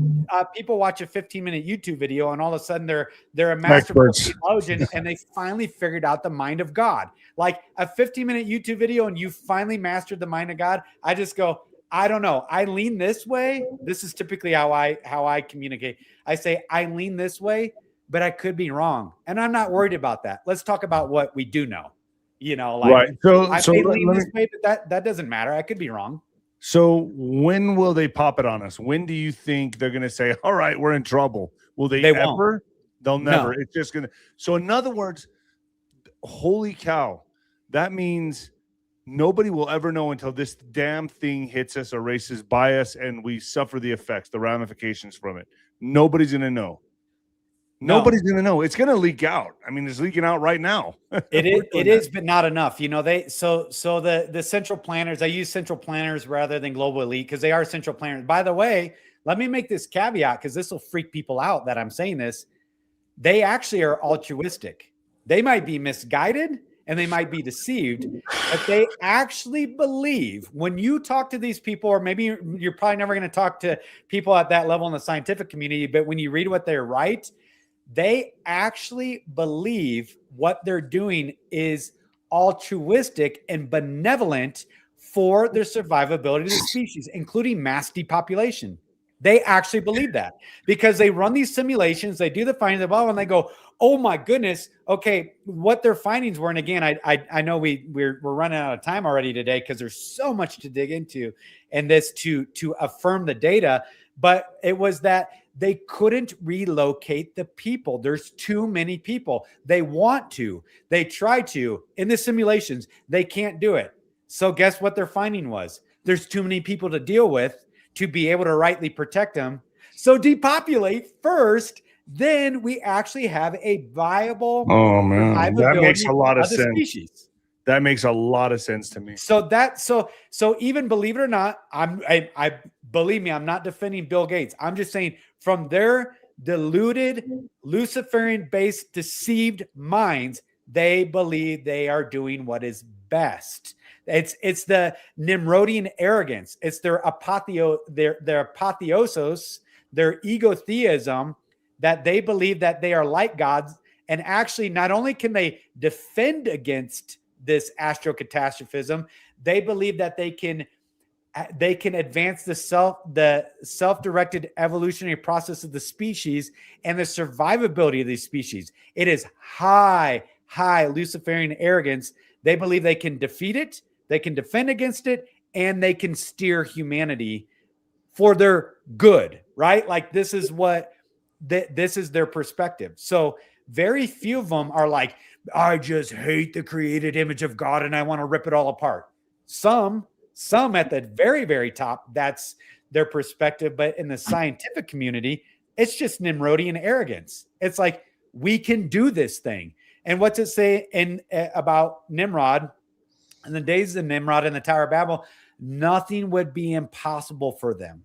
people watch a 15-minute YouTube video and all of a sudden they're a master theologian and they finally figured out the mind of God? Like a 15-minute YouTube video and you finally mastered the mind of God. I just go, I don't know. I lean this way. This is typically how I communicate. I say I lean this way, but I could be wrong. And I'm not worried about that. Let's talk about what we do know. You know, like right. I may lean this way, but that doesn't matter. I could be wrong. So when will they pop it on us? When do you think they're going to say, all right, we're in trouble? Will they ever? Won't. They'll never. No. It's just going to. So in other words, holy cow, that means nobody will ever know until this damn thing hits us or races by us and we suffer the effects, the ramifications from it. Nobody's going to know. Nobody's going to know. It's going to leak out. I mean, it's leaking out right now. It is, but not enough. You know, so the central planners, I use central planners rather than global elite because they are central planners. By the way, let me make this caveat because this will freak people out that I'm saying this. They actually are altruistic. They might be misguided and they might be deceived, but they actually believe when you talk to these people, or maybe you're probably never going to talk to people at that level in the scientific community, but when you read what they write, they actually believe what they're doing is altruistic and benevolent for the survivability of the species, including mass depopulation. They actually believe that because they run these simulations, they do the findings, and they go, oh my goodness, okay, what their findings were. And again, I know we're running out of time already today because there's so much to dig into and this to affirm the data, but it was that they couldn't relocate the people. There's too many people. They want to. They try to. In the simulations, they can't do it. So guess what their finding was? There's too many people to deal with to be able to rightly protect them. So depopulate first, then we actually have a viable that makes a lot of sense. Species. That makes a lot of sense to me. So even believe it or not, I believe me, I'm not defending Bill Gates. I'm just saying from their deluded, Luciferian-based, deceived minds, they believe they are doing what is best. It's the Nimrodian arrogance. It's their apotheosis, their egotheism, that they believe that they are like gods. And actually, not only can they defend against this astrocatastrophism, they believe that they can advance the self-directed evolutionary process of the species and the survivability of these species. It is high Luciferian arrogance. They believe they can defeat it, they can defend against it, and they can steer humanity for their good, right? Like this is their perspective. So very few of them are like, I just hate the created image of God and I want to rip it all apart. Some at the very, very top, that's their perspective. But in the scientific community, it's just Nimrodian arrogance. It's like, we can do this thing. And what's it say about Nimrod? In the days of Nimrod and the Tower of Babel, nothing would be impossible for them.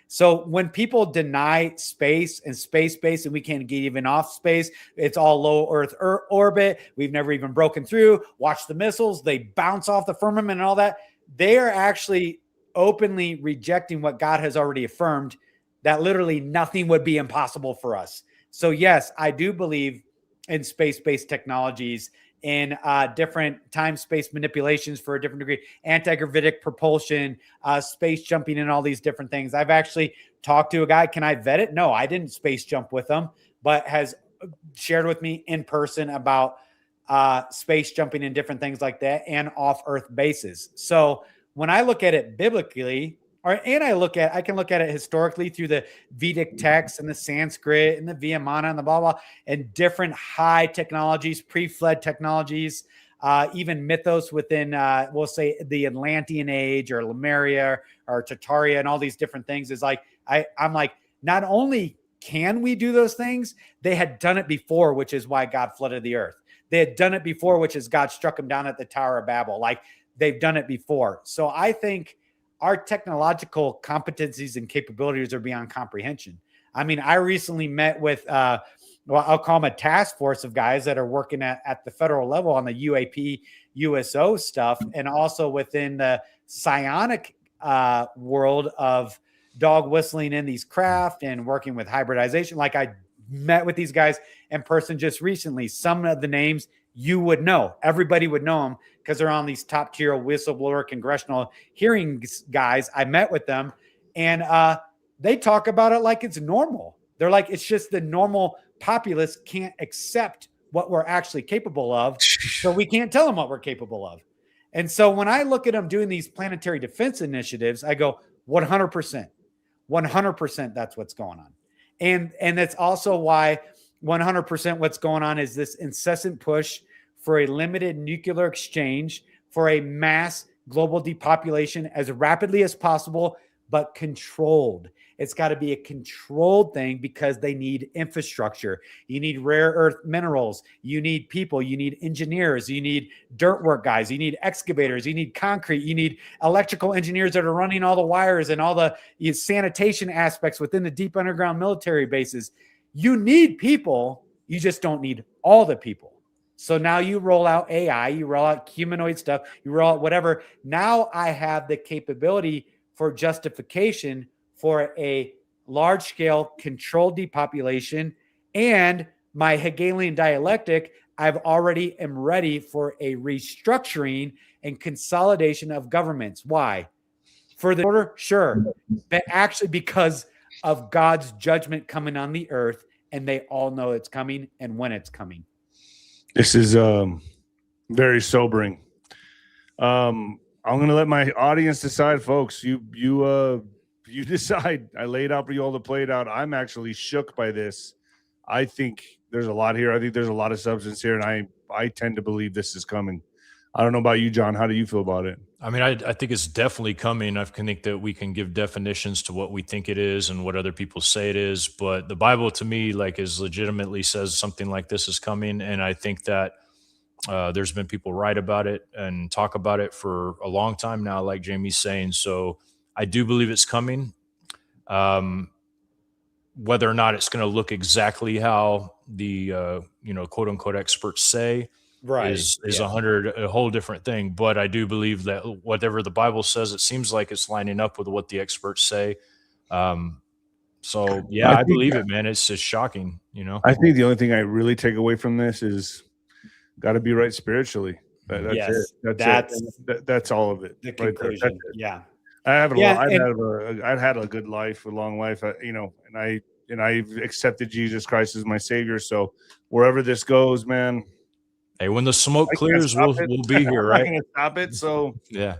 So when people deny space and space-based and we can't get even off space, it's all low Earth orbit. We've never even broken through. Watch the missiles. They bounce off the firmament and all that. They are actually openly rejecting what God has already affirmed, that literally nothing would be impossible for us. So yes, I do believe in space-based technologies, in different time-space manipulations for a different degree, anti-gravitic propulsion, space jumping, and all these different things. I've actually talked to a guy. Can I vet it? No, I didn't space jump with him, but has shared with me in person about space jumping and different things like that and off-Earth bases. So when I look at it biblically, I can look at it historically through the Vedic texts and the Sanskrit and the Vimana and the blah, blah, and different high technologies, pre-flood technologies, even mythos within, we'll say the Atlantean age or Lemuria or Tartaria and all these different things is like, I'm like, not only can we do those things, they had done it before, which is why God flooded the earth. They had done it before, which is God struck them down at the Tower of Babel. Like they've done it before. So I think our technological competencies and capabilities are beyond comprehension. I mean, I recently met with, well, I'll call them a task force of guys that are working at the federal level on the UAP, USO stuff, and also within the psionic world of dog whistling in these craft and working with hybridization. Like I met with these guys in person just recently. Some of the names you would know, everybody would know them because they're on these top tier whistleblower congressional hearings guys. I met with them and they talk about it like it's normal. They're like, it's just the normal populace can't accept what we're actually capable of. So we can't tell them what we're capable of. And so when I look at them doing these planetary defense initiatives, I go 100%, 100% that's what's going on. And that's also why 100% what's going on is this incessant push for a limited nuclear exchange, for a mass global depopulation as rapidly as possible, but controlled. It's got to be a controlled thing because they need infrastructure. You need rare earth minerals. You need people. You need engineers. You need dirt work guys. You need excavators. You need concrete. You need electrical engineers that are running all the wires and all the sanitation aspects within the deep underground military bases. You need people. You just don't need all the people. So now you roll out AI, you roll out humanoid stuff, you roll out whatever. Now I have the capability for justification for a large-scale controlled depopulation, and my Hegelian dialectic, I've already am ready for a restructuring and consolidation of governments. Why? For the order? Sure. But actually because of God's judgment coming on the earth, and they all know it's coming and when it's coming. This is very sobering. I'm going to let my audience decide, folks. You decide. I laid out for you all to play it out. I'm actually shook by this. I think there's a lot here. I think there's a lot of substance here, and I tend to believe this is coming. I don't know about you, John. How do you feel about it? I mean, I think it's definitely coming. I think that we can give definitions to what we think it is and what other people say it is. But the Bible, to me, like, is legitimately says something like this is coming. And I think that there's been people write about it and talk about it for a long time now, like Jamie's saying. So I do believe it's coming. Whether or not it's going to look exactly how the quote unquote experts say, right, is a whole different thing. But I do believe that whatever the Bible says, it seems like it's lining up with what the experts say. So yeah, I believe it, man. It's just shocking, I think the only thing I really take away from this is got to be right spiritually. That's it. That's all of it. The conclusion. Right there. Yeah. I've had a good life, a long life, and I've accepted Jesus Christ as my Savior. So wherever this goes, man. Hey, when the smoke clears, we'll be here, right? I'm not gonna stop it. So yeah,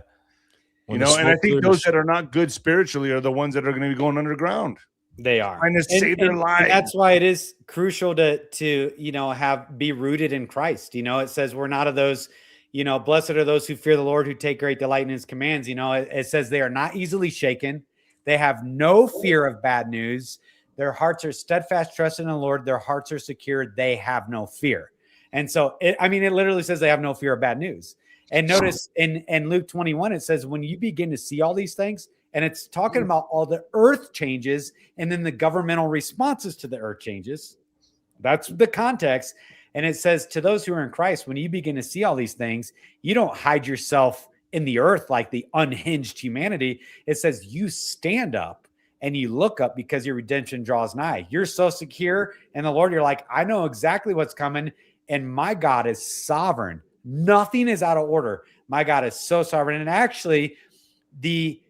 and I think those that are not good spiritually are the ones that are going to be going underground. They are trying to save their lives. And that's why it is crucial to be rooted in Christ. It says we're not of those. Blessed are those who fear the Lord, who take great delight in his commands. It says they are not easily shaken. They have no fear of bad news. Their hearts are steadfast, trust in the Lord. Their hearts are secure. They have no fear. And so, it literally says they have no fear of bad news. And notice in Luke 21, it says, when you begin to see all these things, and it's talking about all the earth changes and then the governmental responses to the earth changes. That's the context. And it says to those who are in Christ, when you begin to see all these things, you don't hide yourself in the earth like the unhinged humanity. It says you stand up and you look up because your redemption draws nigh. You're so secure in the Lord. You're like, I know exactly what's coming. And my God is sovereign. Nothing is out of order. My God is so sovereign. And actually, the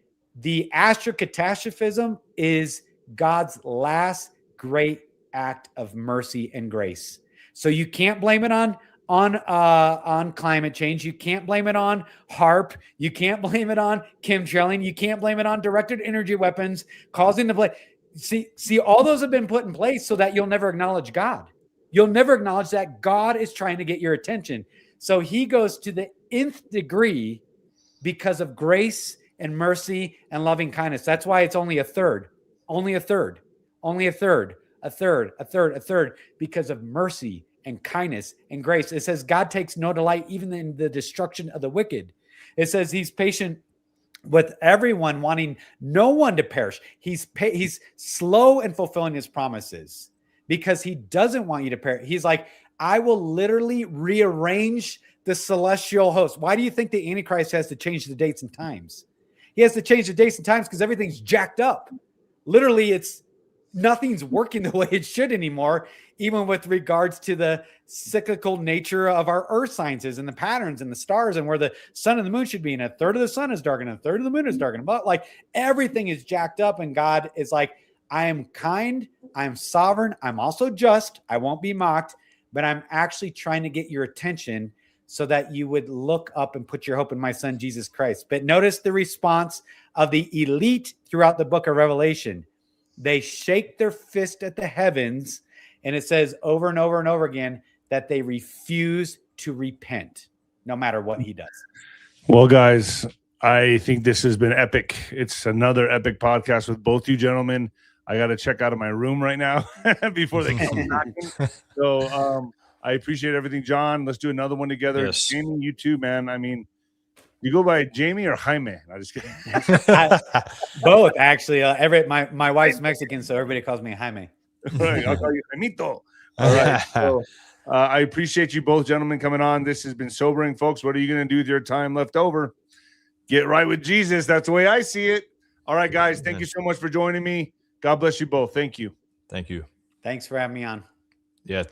astrocatastrophism is God's last great act of mercy and grace. So you can't blame it on climate change. You can't blame it on HARP. You can't blame it on chemtrailing. You can't blame it on directed energy weapons causing the plague. See, all those have been put in place so that you'll never acknowledge God. You'll never acknowledge that God is trying to get your attention. So he goes to the nth degree because of grace and mercy and loving kindness. That's why it's only a third, because of mercy and kindness and grace. It says God takes no delight even in the destruction of the wicked. It says he's patient with everyone, wanting no one to perish. He's slow in fulfilling his promises because he doesn't want you to perish. He's like, I will literally rearrange the celestial host. Why do you think the Antichrist has to change the dates and times? He has to change the dates and times because everything's jacked up. Literally, nothing's working the way it should anymore, even with regards to the cyclical nature of our earth sciences and the patterns and the stars and where the sun and the moon should be. And a third of the sun is dark and a third of the moon is dark. But like everything is jacked up, and God is like, I am kind, I'm sovereign, I'm also just, I won't be mocked, but I'm actually trying to get your attention so that you would look up and put your hope in my son, Jesus Christ. But notice the response of the elite throughout the book of Revelation. They shake their fist at the heavens, and it says over and over and over again that they refuse to repent, no matter what he does. Well, guys, I think this has been epic. It's another epic podcast with both you gentlemen. I got to check out of my room right now before they come knocking. So I appreciate everything, John. Let's do another one together. Yes. Jamie, you too, man. I mean, you go by Jamie or Jaime? I'm just kidding. Both, actually. My wife's Mexican, so everybody calls me Jaime. Right, I'll call you Jaimito. All right. So I appreciate you both gentlemen coming on. This has been sobering, folks. What are you going to do with your time left over? Get right with Jesus. That's the way I see it. All right, guys. Thank you so much for joining me. God bless you both. Thank you. Thank you. Thanks for having me on. Yeah.